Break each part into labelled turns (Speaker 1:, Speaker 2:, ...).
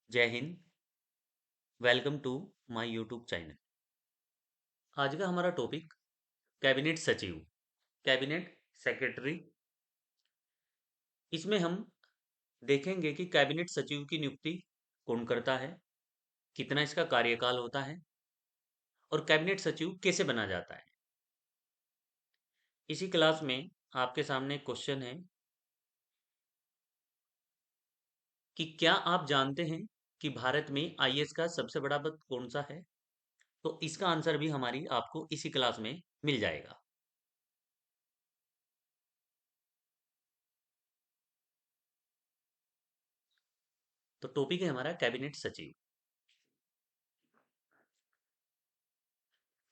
Speaker 1: जय Hind. Welcome to my YouTube channel. आज का हमारा टॉपिक कैबिनेट सचिव, कैबिनेट सेक्रेटरी। इसमें हम देखेंगे कि कैबिनेट सचिव की नियुक्ति कौन करता है, कितना इसका कार्यकाल होता है और कैबिनेट सचिव कैसे बना जाता है। इसी क्लास में आपके सामने क्वेश्चन है कि क्या आप जानते हैं कि भारत में आईएएस का सबसे बड़ा पद कौन सा है। तो इसका आंसर भी हमारी आपको इसी क्लास में मिल जाएगा। तो टॉपिक है हमारा कैबिनेट सचिव।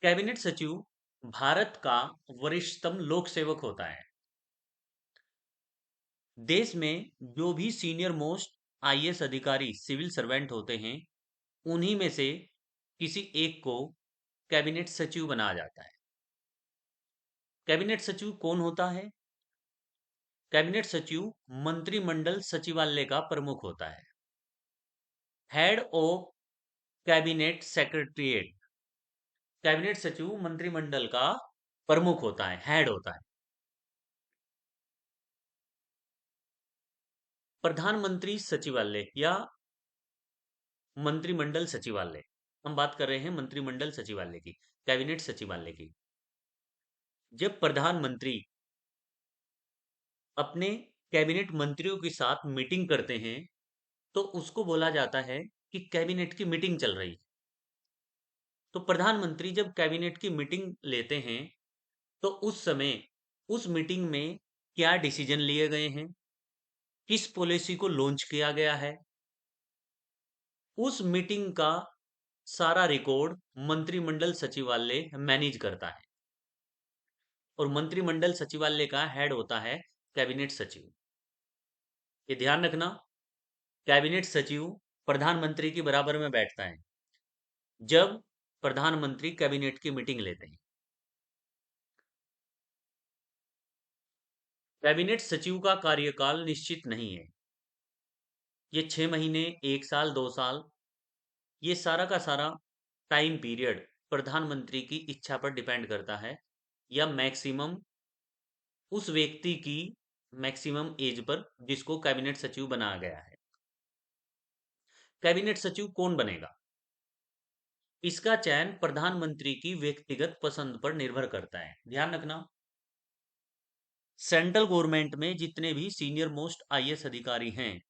Speaker 1: कैबिनेट सचिव भारत का वरिष्ठतम लोक सेवक होता है। देश में जो भी सीनियर मोस्ट आईएएस अधिकारी सिविल सर्वेंट होते हैं, उन्हीं में से किसी एक को कैबिनेट सचिव बनाया जाता है। कैबिनेट सचिव कौन होता है? कैबिनेट सचिव मंत्रिमंडल सचिवालय का प्रमुख होता है। Head of cabinet secretariat. Cabinet सचिव मंत्रिमंडल का प्रमुख होता है, हेड होता है। प्रधानमंत्री सचिवालय या मंत्रिमंडल सचिवालय, हम बात कर रहे हैं मंत्रिमंडल सचिवालय की, कैबिनेट सचिवालय की। जब प्रधानमंत्री अपने कैबिनेट मंत्रियों के साथ मीटिंग करते हैं तो उसको बोला जाता है कि कैबिनेट की मीटिंग चल रही है। तो प्रधानमंत्री जब कैबिनेट की मीटिंग लेते हैं तो उस समय उस मीटिंग में क्या डिसीजन लिए गए हैं, किस पॉलिसी को लॉन्च किया गया है, उस मीटिंग का सारा रिकॉर्ड मंत्रिमंडल सचिवालय मैनेज करता है। और मंत्रिमंडल सचिवालय का हेड होता है कैबिनेट सचिव। ये ध्यान रखना, कैबिनेट सचिव प्रधानमंत्री के बराबर में बैठता है जब प्रधानमंत्री कैबिनेट की मीटिंग लेते हैं। कैबिनेट सचिव का कार्यकाल निश्चित नहीं है। ये 6 महीने, 1 साल, 2 साल, ये सारा का सारा टाइम पीरियड प्रधानमंत्री की इच्छा पर डिपेंड करता है, या मैक्सिमम उस व्यक्ति की मैक्सिमम एज पर जिसको कैबिनेट सचिव बनाया गया है। कैबिनेट सचिव कौन बनेगा, इसका चयन प्रधानमंत्री की व्यक्तिगत पसंद पर निर्भर करता है। ध्यान रखना, सेंट्रल गवर्नमेंट में जितने भी सीनियर मोस्ट आईएएस अधिकारी हैं,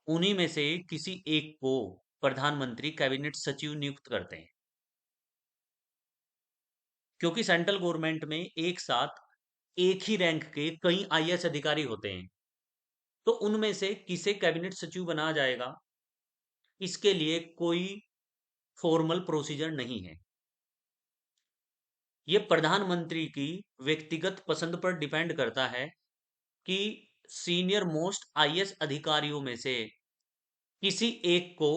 Speaker 1: उन्हीं में से किसी एक को प्रधानमंत्री कैबिनेट सचिव नियुक्त करते हैं। क्योंकि सेंट्रल गवर्नमेंट में एक साथ एक ही रैंक के कई आईएएस अधिकारी होते हैं, तो उनमें से किसे कैबिनेट सचिव बनाया जाएगा, इसके लिए कोई फॉर्मल प्रोसीजर नहीं है। ये प्रधानमंत्री की व्यक्तिगत पसंद पर डिपेंड करता है कि सीनियर मोस्ट आईएएस अधिकारियों में से किसी एक को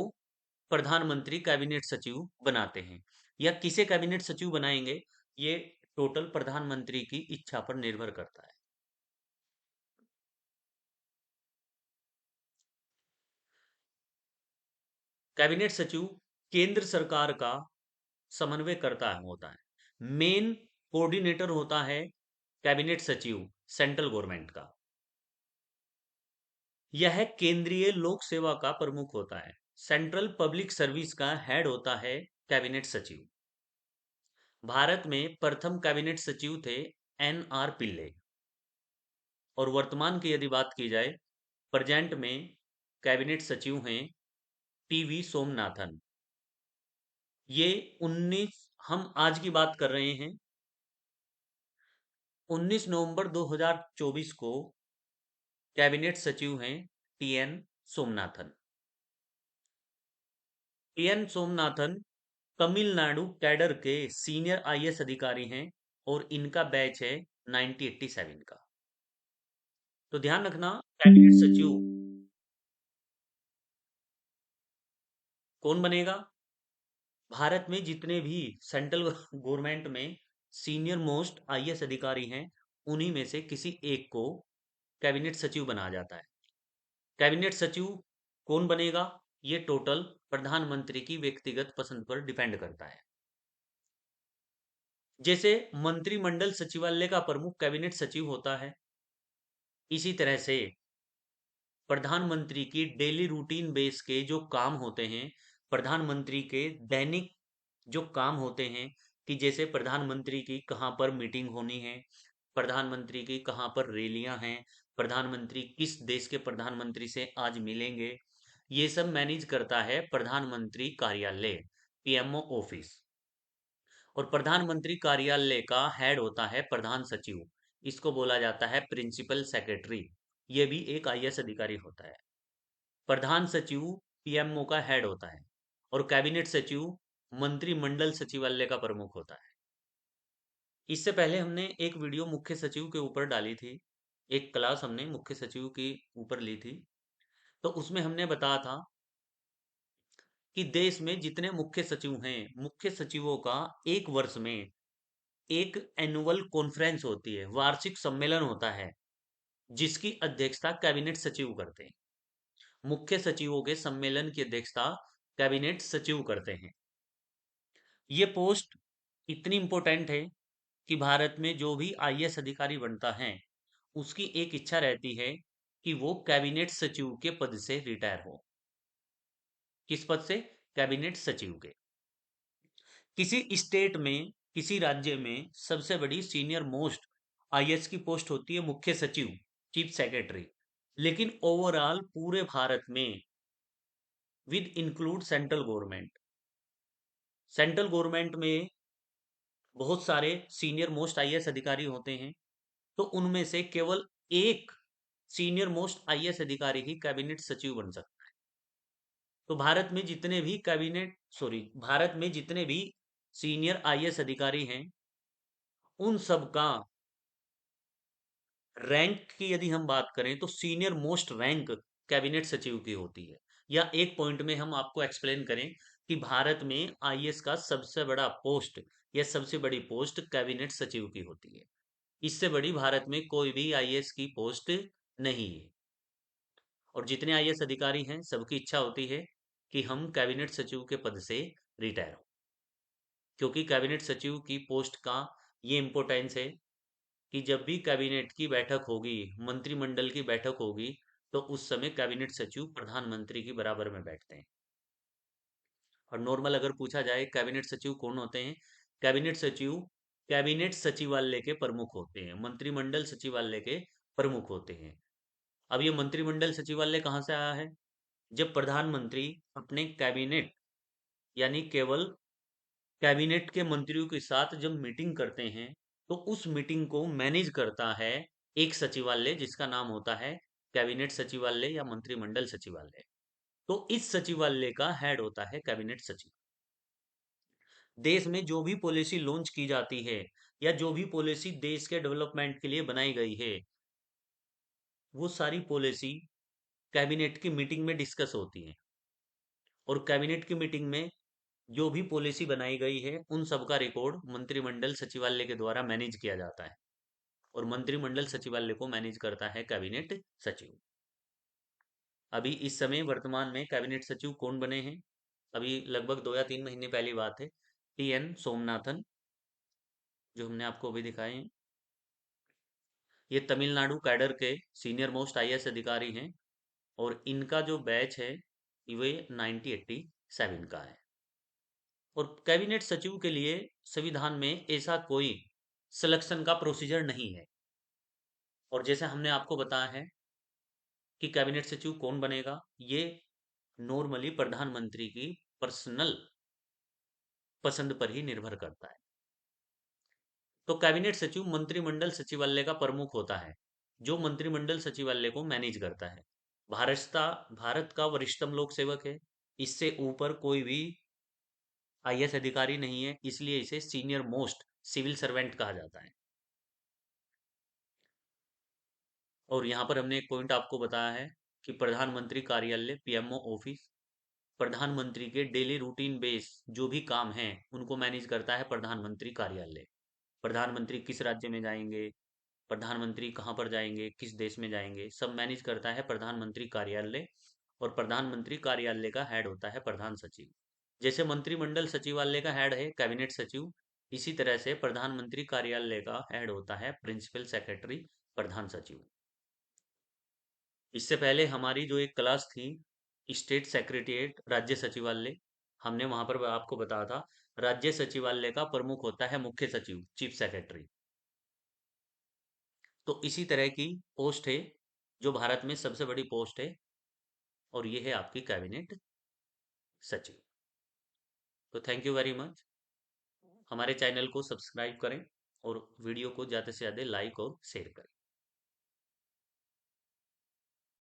Speaker 1: प्रधानमंत्री कैबिनेट सचिव बनाते हैं, या किसे कैबिनेट सचिव बनाएंगे, ये टोटल प्रधानमंत्री की इच्छा पर निर्भर करता है। कैबिनेट सचिव केंद्र सरकार का समन्वय करता होता है। मेन कोऑर्डिनेटर होता है कैबिनेट सचिव सेंट्रल गवर्नमेंट का। यह केंद्रीय लोक सेवा का प्रमुख होता है। सेंट्रल पब्लिक सर्विस का हेड होता है कैबिनेट सचिव। भारत में प्रथम कैबिनेट सचिव थे एन आर पिल्ले। और वर्तमान की यदि बात की जाए, प्रेजेंट में कैबिनेट सचिव हैं टीवी सोमनाथन। ये 19, हम आज की बात कर रहे हैं, 19 नवंबर 2024 को कैबिनेट सचिव हैं TN Somanathan. TN Somanathan Tamil Nadu cadre के सीनियर आईएएस अधिकारी हैं और इनका बैच है 1987 का। तो ध्यान रखना, कैबिनेट सचिव कौन बनेगा, भारत में जितने भी सेंट्रल गवर्नमेंट में सीनियर मोस्ट आईएएस अधिकारी हैं, उन्हीं में से किसी एक को कैबिनेट सचिव बनाया जाता है। कैबिनेट सचिव कौन बनेगा, ये टोटल प्रधानमंत्री की व्यक्तिगत पसंद पर डिपेंड करता है। जैसे मंत्रिमंडल सचिवालय का प्रमुख कैबिनेट सचिव होता है, इसी तरह से प्रधानमंत्री की डेली रूटीन बेस के जो काम होते हैं, प्रधानमंत्री के दैनिक जो काम होते हैं, कि जैसे प्रधानमंत्री की कहाँ पर मीटिंग होनी है, प्रधानमंत्री की कहाँ पर रैलियां हैं, प्रधानमंत्री किस देश के प्रधानमंत्री से आज मिलेंगे, ये सब मैनेज करता है प्रधानमंत्री कार्यालय, पीएमओ ऑफिस। और प्रधानमंत्री कार्यालय का हेड होता है प्रधान सचिव, इसको बोला जाता है प्रिंसिपल सेक्रेटरी। ये भी एक आईएएस अधिकारी होता है। प्रधान सचिव पीएमओ का हेड होता है, और कैबिनेट सचिव मंत्रिमंडल सचिवालय का प्रमुख होता है। इससे पहले हमने एक वीडियो मुख्य सचिव के ऊपर डाली थी, एक क्लास हमने मुख्य सचिव के ऊपर ली थी। तो उसमें हमने बताया था कि देश में जितने मुख्य सचिव हैं, मुख्य सचिवों का एक वर्ष में एक एनुअल कॉन्फ्रेंस होती है, वार्षिक सम्मेलन होता है, जिसकी अध्यक्षता कैबिनेट सचिव करते हैं। मुख्य सचिवों के सम्मेलन की अध्यक्षता कैबिनेट सचिव करते हैं। ये पोस्ट इतनी इंपॉर्टेंट है कि भारत में जो भी आईएएस अधिकारी बनता है, उसकी एक इच्छा रहती है कि वो कैबिनेट सचिव के पद से रिटायर हो। किस पद से? कैबिनेट सचिव के। किसी स्टेट में, किसी राज्य में सबसे बड़ी सीनियर मोस्ट आईएएस की पोस्ट होती है मुख्य सचिव, चीफ सेक्रेटरी। लेकिन ओवरऑल पूरे भारत में, with include central government, central government में बहुत सारे सीनियर मोस्ट आईएएस अधिकारी होते हैं। तो उनमें से केवल एक सीनियर मोस्ट आईएएस अधिकारी ही कैबिनेट सचिव बन सकता है। तो भारत में जितने भी सीनियर आईएएस अधिकारी हैं, उन सब का रैंक की यदि हम बात करें तो सीनियर मोस्ट रैंक कैबिनेट सचिव की होती है। या एक पॉइंट में हम आपको एक्सप्लेन करें कि भारत में आईएएस का सबसे बड़ा पोस्ट या सबसे बड़ी पोस्ट कैबिनेट सचिव की होती है। इससे बड़ी भारत में कोई भी आईएएस की पोस्ट नहीं है। और जितने आईएएस अधिकारी हैं, सबकी इच्छा होती है कि हम कैबिनेट सचिव के पद से रिटायर हो, क्योंकि कैबिनेट सचिव की पोस्ट का ये इम्पोर्टेंस है कि जब भी कैबिनेट की बैठक होगी, मंत्रिमंडल की बैठक होगी, तो उस समय कैबिनेट सचिव प्रधानमंत्री की बराबर में बैठते हैं। और नॉर्मल अगर पूछा जाए कैबिनेट सचिव कौन होते हैं, कैबिनेट सचिव कैबिनेट सचिवालय के प्रमुख होते हैं, मंत्रिमंडल सचिवालय के प्रमुख होते हैं। अब ये मंत्रिमंडल सचिवालय कहाँ से आया है? जब प्रधानमंत्री अपने कैबिनेट, यानी केवल कैबिनेट के मंत्रियों के साथ जब मीटिंग करते हैं, तो उस मीटिंग को मैनेज करता है एक सचिवालय, जिसका नाम होता है कैबिनेट सचिवालय या मंत्रिमंडल सचिवालय। तो इस सचिवालय का हेड होता है कैबिनेट सचिव। देश में जो भी पॉलिसी लॉन्च की जाती है, या जो भी पॉलिसी देश के डेवलपमेंट के लिए बनाई गई है, वो सारी पॉलिसी कैबिनेट की मीटिंग में डिस्कस होती है। और कैबिनेट की मीटिंग में जो भी पॉलिसी बनाई गई है, उन सब का रिकॉर्ड मंत्रिमंडल सचिवालय के द्वारा मैनेज किया जाता है। और मंत्रिमंडल सचिवालय को मैनेज करता है कैबिनेट सचिव। अभी इस समय वर्तमान में कैबिनेट सचिव कौन बने हैं? अभी लगभग 2 या 3 महीने पहली बात है, टीएन सोमनाथन, जो हमने आपको अभी दिखाए हैं। ये तमिलनाडु कैडर के सीनियर मोस्ट आईएएस अधिकारी हैं, और इनका जो बैच है, वे 1987 का है। और कैबिनेट सचिव के लिए संविधान में ऐसा कोई सिलेक्शन का प्रोसीजर नहीं है। और जैसे हमने आपको बताया है कि कैबिनेट सचिव कौन बनेगा, ये नॉर्मली प्रधानमंत्री की पर्सनल पसंद पर ही निर्भर करता है। तो कैबिनेट सचिव मंत्रिमंडल सचिवालय का प्रमुख होता है, जो मंत्रिमंडल सचिवालय को मैनेज करता है। भारत का वरिष्ठतम लोक सेवक है। इससे ऊपर कोई भी आईएएस अधिकारी नहीं है, इसलिए इसे सीनियर मोस्ट सिविल सर्वेंट कहा जाता है। और यहाँ पर हमने एक पॉइंट आपको बताया है कि प्रधानमंत्री कार्यालय, पीएमओ ऑफिस, प्रधानमंत्री के डेली रूटीन बेस जो भी काम हैं, उनको मैनेज करता है प्रधानमंत्री कार्यालय। प्रधानमंत्री किस राज्य में जाएंगे, प्रधानमंत्री कहाँ पर जाएंगे, किस देश में जाएंगे, सब मैनेज करता है प्रधानमंत्री कार्यालय। और प्रधानमंत्री कार्यालय का हेड होता है प्रधान सचिव। जैसे मंत्रिमंडल सचिवालय का हेड है कैबिनेट सचिव, इसी तरह से प्रधानमंत्री कार्यालय का हेड होता है प्रिंसिपल सेक्रेटरी, प्रधान सचिव। इससे पहले हमारी जो एक क्लास थी, स्टेट सेक्रेटेरिएट राज्य सचिवालय, हमने वहां पर आपको बताया था राज्य सचिवालय का प्रमुख होता है मुख्य सचिव, चीफ सेक्रेटरी। तो इसी तरह की पोस्ट है जो भारत में सबसे बड़ी पोस्ट है, और ये है आपकी कैबिनेट सचिव। तो थैंक यू वेरी मच। हमारे चैनल को सब्सक्राइब करें और वीडियो को ज़्यादा से ज़्यादा लाइक और शेयर करें।